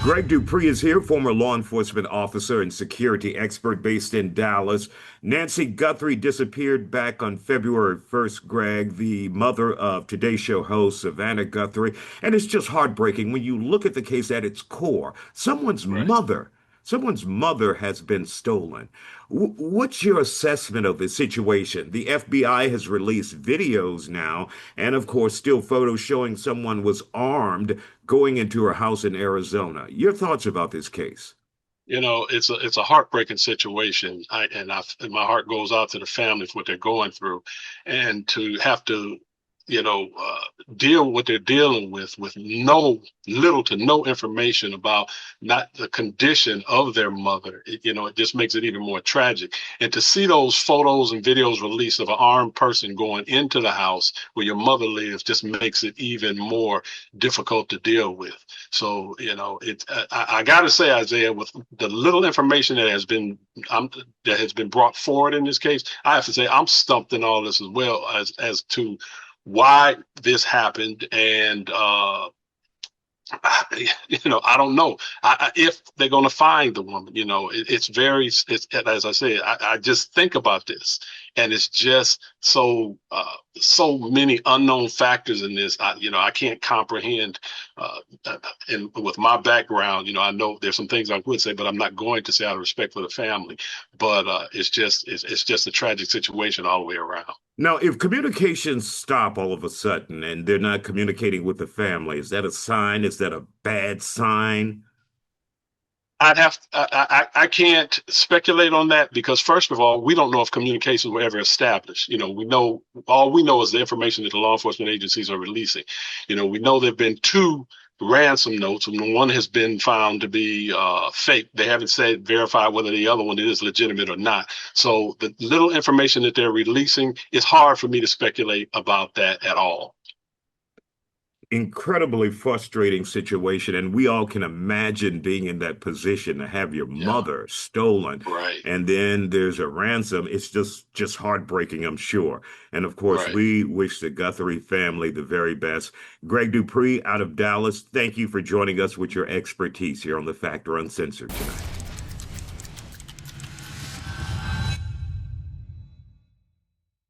Greg Dupre is here, former law enforcement officer and security expert based in Dallas. Nancy Guthrie disappeared back on February 1st, Greg, the mother of Today Show host Savannah Guthrie. And it's just heartbreaking when you look at the case at its core. Right. Someone's mother has been stolen. What's your assessment of the situation? The FBI has released videos now, and of course, still photos showing someone was armed going into her house in Arizona. Your thoughts about this case? It's a heartbreaking situation. And my heart goes out to the family for what they're going through, and to have to, deal with what they're dealing with no little to no information about not the condition of their mother. It just makes it even more tragic. And to see those photos and videos released of an armed person going into the house where your mother lives just makes it even more difficult to deal with. So, I got to say, Isaiah, with the little information that has been brought forward in this case, I have to say I'm stumped in all this as well as to why this happened. And I don't know if they're going to find the woman. It's as I said, I just think about this, and it's just so many unknown factors in this. I can't comprehend. And with my background, I know there's some things I would say, but I'm not going to say out of respect for the family. But it's just a tragic situation all the way around. Now, if communications stop all of a sudden and they're not communicating with the family, is that a sign? Is that a bad sign? I can't speculate on that because first of all, we don't know if communications were ever established. All we know is the information that the law enforcement agencies are releasing. We know there've been two ransom notes, and one has been found to be fake. They haven't verified whether the other one is legitimate or not. So the little information that they're releasing, it's hard for me to speculate about that at all. Incredibly frustrating situation, and we all can imagine being in that position to have your Yeah, mother stolen, right, and then there's a ransom. It's just heartbreaking, I'm sure. And of course, right. we wish the Guthrie family the very best. Greg Dupre out of Dallas, thank you for joining us with your expertise here on The Factor Uncensored tonight.